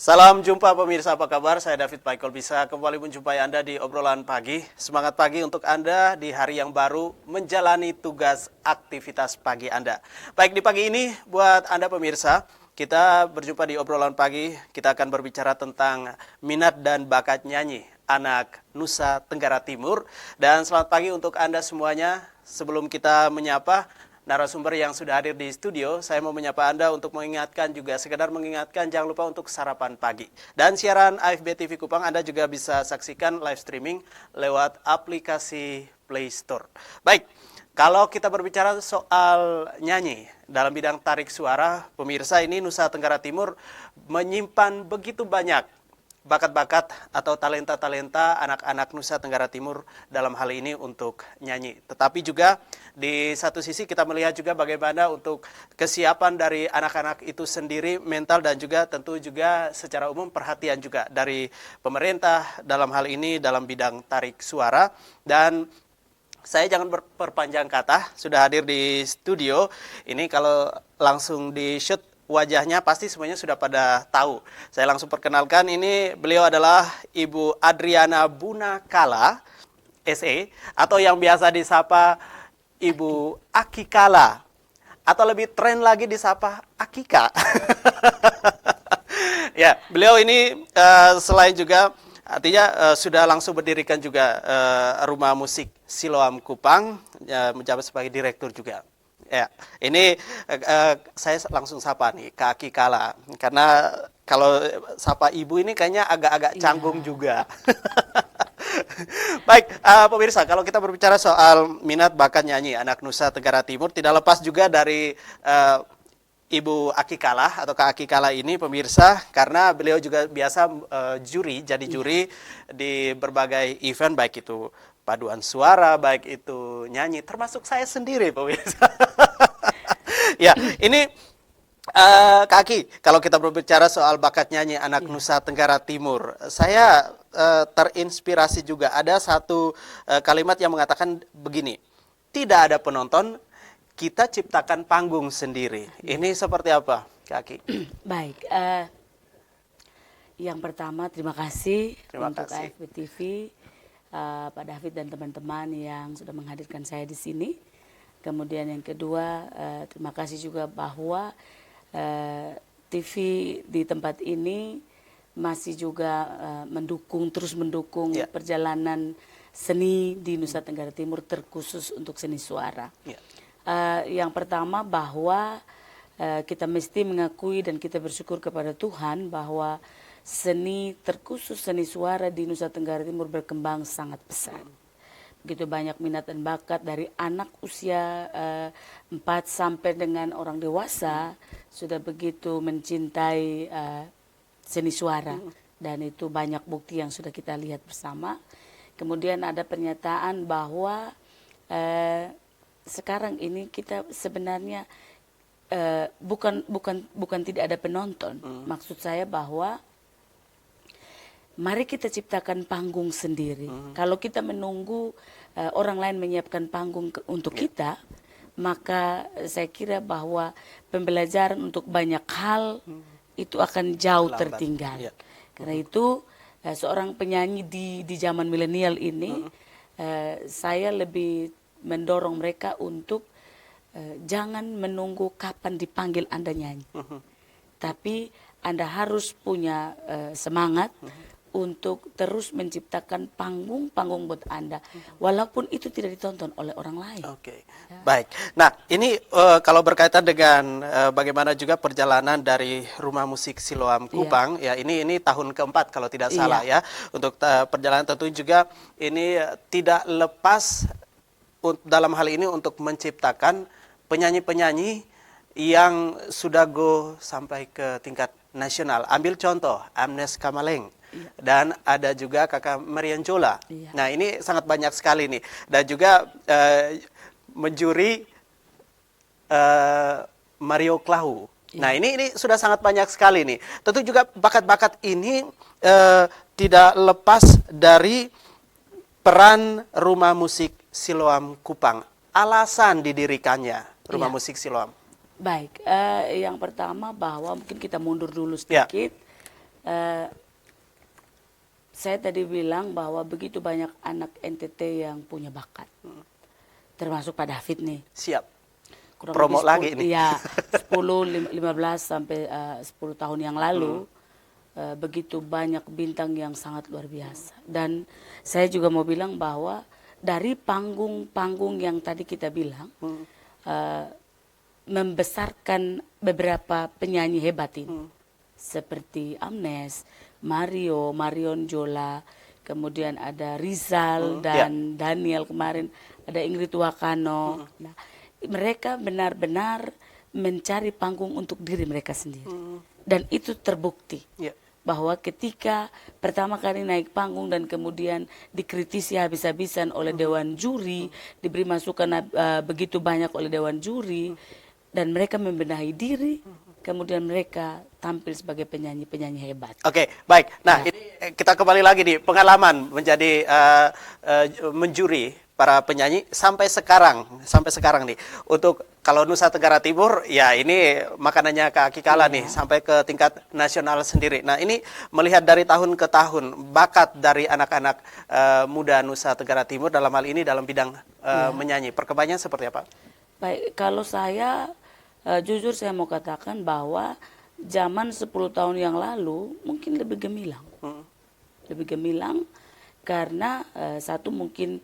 Salam jumpa pemirsa, apa kabar? Saya David Michael, bisa kembali menjumpai Anda di obrolan pagi. Semangat pagi untuk Anda di hari yang baru menjalani tugas aktivitas pagi Anda. Baik, di pagi ini buat Anda pemirsa, kita berjumpa di obrolan pagi. Kita akan berbicara tentang minat dan bakat nyanyi anak Nusa Tenggara Timur. Dan selamat pagi untuk Anda semuanya. Sebelum kita menyapa narasumber yang sudah hadir di studio, saya mau menyapa Anda untuk mengingatkan juga, sekedar mengingatkan, jangan lupa untuk sarapan pagi. Dan siaran AFB TV Kupang Anda juga bisa saksikan live streaming lewat aplikasi Play Store. Baik, kalau kita berbicara soal nyanyi dalam bidang tarik suara, pemirsa, ini Nusa Tenggara Timur menyimpan begitu banyak bakat-bakat atau talenta-talenta anak-anak Nusa Tenggara Timur dalam hal ini untuk nyanyi. Tetapi juga di satu sisi kita melihat juga bagaimana untuk kesiapan dari anak-anak itu sendiri, mental dan juga tentu juga secara umum perhatian juga dari pemerintah dalam hal ini dalam bidang tarik suara. Dan saya jangan berpanjang kata, sudah hadir di studio. Ini kalau langsung di shoot wajahnya pasti semuanya sudah pada tahu. Saya langsung perkenalkan, ini beliau adalah Ibu Adriana Bunakala, SE, atau yang biasa disapa Ibu Akikala, atau lebih tren lagi disapa Akika. Ya, beliau ini selain juga artinya sudah langsung berdirikan juga rumah musik Siloam Kupang, menjabat sebagai direktur juga. Ya, ini saya langsung sapa nih Kak Akikala, karena kalau sapa ibu ini kayaknya agak-agak canggung juga. Baik, pemirsa, kalau kita berbicara soal minat bakat nyanyi anak Nusa Tenggara Timur, tidak lepas juga dari Ibu Akikala atau Kak Akikala ini, pemirsa, karena beliau juga biasa jadi juri di berbagai event, baik itu paduan suara, baik itu nyanyi, termasuk saya sendiri, pemirsa. Ya, ini Kak, kalau kita berbicara soal bakat nyanyi anak Nusa Tenggara Timur, saya terinspirasi juga. Ada satu kalimat yang mengatakan begini, tidak ada penonton, kita ciptakan panggung sendiri. Ini seperti apa, Kak? Baik, yang pertama terima kasih untuk AFB TV, Pak David dan teman-teman yang sudah menghadirkan saya di sini. Kemudian yang kedua, terima kasih juga bahwa TV di tempat ini masih juga terus mendukung perjalanan seni di Nusa Tenggara Timur, terkhusus untuk seni suara. Yang pertama bahwa kita mesti mengakui dan kita bersyukur kepada Tuhan bahwa seni, terkhusus seni suara di Nusa Tenggara Timur berkembang sangat pesat. Begitu banyak minat dan bakat dari anak usia 4 sampai dengan orang dewasa sudah begitu mencintai seni suara, dan itu banyak bukti yang sudah kita lihat bersama. Kemudian ada pernyataan bahwa sekarang ini kita sebenarnya bukan tidak ada penonton. Maksud saya bahwa mari kita ciptakan panggung sendiri. Kalau kita menunggu orang lain menyiapkan panggung untuk kita, maka saya kira bahwa pembelajaran untuk banyak hal itu akan jauh tertinggal. Karena itu seorang penyanyi di zaman milenial ini, saya lebih mendorong mereka untuk jangan menunggu kapan dipanggil Anda nyanyi. Tapi Anda harus punya semangat untuk terus menciptakan panggung-panggung buat Anda, walaupun itu tidak ditonton oleh orang lain. Oke, baik. Nah, ini kalau berkaitan dengan bagaimana juga perjalanan dari Rumah Musik Siloam Kupang, ya ini tahun keempat kalau tidak salah ya. Untuk perjalanan tentu juga ini tidak lepas dalam hal ini untuk menciptakan penyanyi-penyanyi yang sudah go sampai ke tingkat nasional. Ambil contoh, Amnes Kamaleng. Dan ada juga Kakak Marian Jola. Nah, ini sangat banyak sekali nih. Dan juga menjuri Mario Klahu. Nah, ini sudah sangat banyak sekali nih. Tentu juga bakat-bakat ini tidak lepas dari peran Rumah Musik Siloam Kupang. Alasan didirikannya Rumah Musik Siloam. Baik, yang pertama bahwa mungkin kita mundur dulu sedikit. eh, saya tadi bilang bahwa begitu banyak anak NTT yang punya bakat, termasuk Pak David nih. Siap. Kurang Promo lebih lagi ini. Iya, 10, 15 sampai 10 tahun yang lalu, begitu banyak bintang yang sangat luar biasa. Dan saya juga mau bilang bahwa dari panggung-panggung yang tadi kita bilang, membesarkan beberapa penyanyi hebat ini. Seperti Amnes, Marion Jola, kemudian ada Rizal dan Daniel kemarin, ada Ingrid Wakano. Nah, mereka benar-benar mencari panggung untuk diri mereka sendiri. Dan itu terbukti. Bahwa ketika pertama kali naik panggung dan kemudian dikritisi habis-habisan oleh Dewan Juri, diberi masukan begitu banyak oleh Dewan Juri, dan mereka membenahi diri, kemudian mereka tampil sebagai penyanyi-penyanyi hebat. Oke, baik. Nah, ini kita kembali lagi di pengalaman menjadi menjuri para penyanyi sampai sekarang nih. Untuk kalau Nusa Tenggara Timur, ya ini makanannya Kak Kikala nih, sampai ke tingkat nasional sendiri. Nah, ini melihat dari tahun ke tahun, bakat dari anak-anak muda Nusa Tenggara Timur dalam hal ini dalam bidang menyanyi. Perkembangannya seperti apa? Baik, kalau saya jujur saya mau katakan bahwa zaman 10 tahun yang lalu mungkin lebih gemilang. Lebih gemilang karena satu mungkin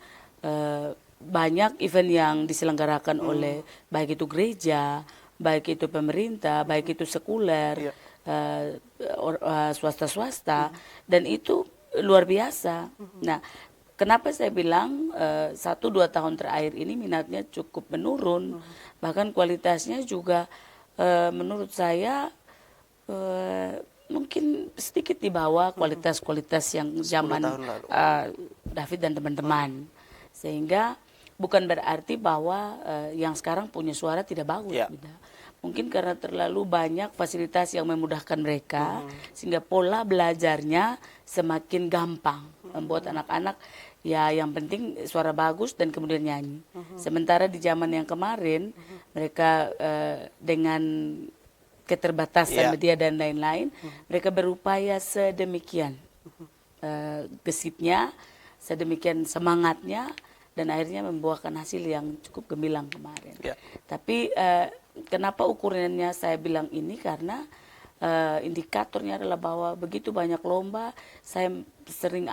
banyak event yang diselenggarakan oleh baik itu gereja, baik itu pemerintah, baik itu sekuler, swasta-swasta, dan itu luar biasa. Nah, kenapa saya bilang 1-2 tahun terakhir ini minatnya cukup menurun, bahkan kualitasnya juga menurut saya mungkin sedikit di bawah kualitas-kualitas yang zaman David dan teman-teman. Sehingga bukan berarti bahwa yang sekarang punya suara tidak bagus. Tidak. Mungkin karena terlalu banyak fasilitas yang memudahkan mereka, sehingga pola belajarnya semakin gampang, membuat anak-anak ya yang penting suara bagus dan kemudian nyanyi. Sementara di zaman yang kemarin mereka dengan keterbatasan media dan lain-lain, mereka berupaya sedemikian gesitnya, sedemikian semangatnya, dan akhirnya membuahkan hasil yang cukup gemilang kemarin. Tapi kenapa ukurannya saya bilang ini, karena indikatornya adalah bahwa begitu banyak lomba, saya sering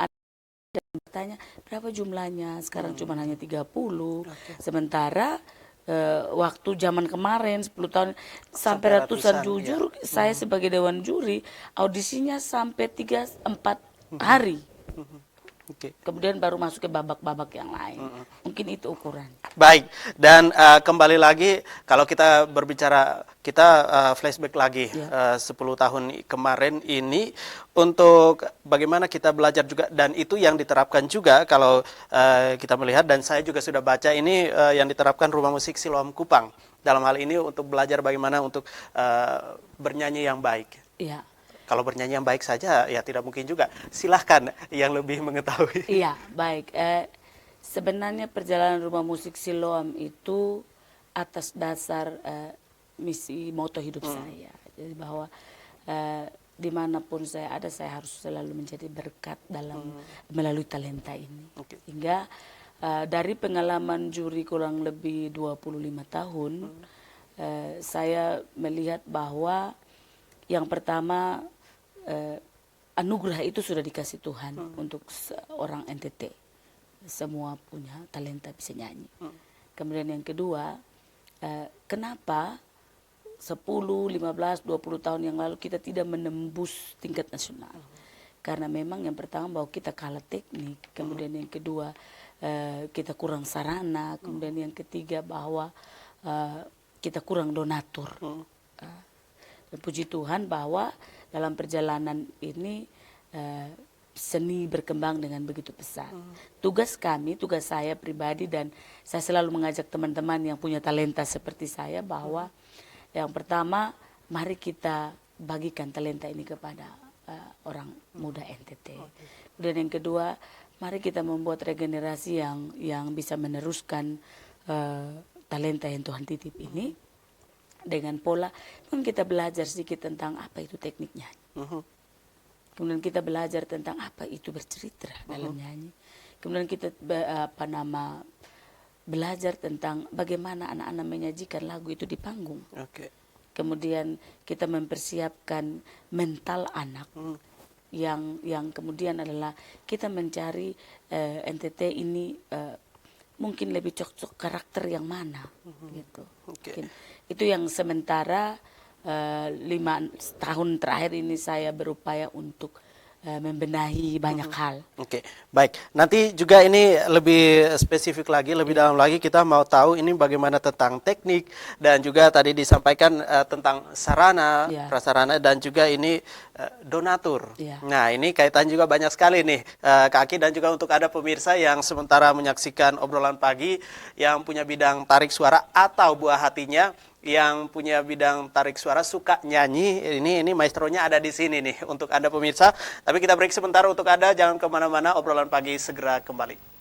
bertanya berapa jumlahnya, sekarang cuma hanya 30. Sementara waktu zaman kemarin 10 tahun sampai ratusan, jujur saya sebagai Dewan Juri audisinya sampai 3-4 hari. Kemudian baru masuk ke babak-babak yang lain. Mungkin itu ukuran. Baik, dan kembali lagi kalau kita berbicara, kita flashback lagi 10 tahun kemarin ini, untuk bagaimana kita belajar juga, dan itu yang diterapkan juga kalau kita melihat, dan saya juga sudah baca ini yang diterapkan Rumah Musik Siloam Kupang dalam hal ini untuk belajar bagaimana untuk bernyanyi yang baik. Iya. Kalau bernyanyi yang baik saja ya tidak mungkin juga. Silahkan yang lebih mengetahui. Iya, baik. Sebenarnya perjalanan Rumah Musik Siloam itu atas dasar misi moto hidup saya. Jadi bahwa dimanapun saya ada, saya harus selalu menjadi berkat dalam melalui talenta ini. Sehingga dari pengalaman juri kurang lebih 25 tahun, saya melihat bahwa yang pertama, anugerah itu sudah dikasih Tuhan untuk seorang NTT. Semua punya talenta bisa nyanyi. Kemudian yang kedua, kenapa 10, 15, 20 tahun yang lalu kita tidak menembus tingkat nasional? Karena memang yang pertama bahwa kita kalah teknik, kemudian yang kedua kita kurang sarana, kemudian yang ketiga bahwa kita kurang donatur. Dan puji Tuhan bahwa dalam perjalanan ini seni berkembang dengan begitu pesat. Tugas saya pribadi, dan saya selalu mengajak teman-teman yang punya talenta seperti saya bahwa yang pertama, mari kita bagikan talenta ini kepada orang muda NTT. Kemudian yang kedua, mari kita membuat regenerasi yang bisa meneruskan talenta yang Tuhan titip ini. Dengan pola, kita belajar sedikit tentang apa itu teknik nyanyi. Kemudian kita belajar tentang apa itu bercerita dalam nyanyi. Kemudian kita belajar tentang bagaimana anak-anak menyajikan lagu itu di panggung. Oke. Kemudian kita mempersiapkan mental anak. Yang kemudian adalah kita mencari NTT ini mungkin lebih cocok karakter yang mana gitu. Mungkin. Itu yang sementara 5 tahun terakhir ini saya berupaya untuk membenahi banyak hal. Oke, baik. Nanti juga ini lebih spesifik lagi, lebih dalam lagi kita mau tahu ini bagaimana tentang teknik dan juga tadi disampaikan tentang sarana, prasarana dan juga ini donatur. Nah, ini kaitan juga banyak sekali nih Kak Aki dan juga untuk ada pemirsa yang sementara menyaksikan obrolan pagi yang punya bidang tarik suara atau buah hatinya yang punya bidang tarik suara suka nyanyi, ini maestronya ada di sini nih untuk Anda pemirsa. Tapi kita break sebentar untuk Anda, jangan kemana-mana, obrolan pagi segera kembali.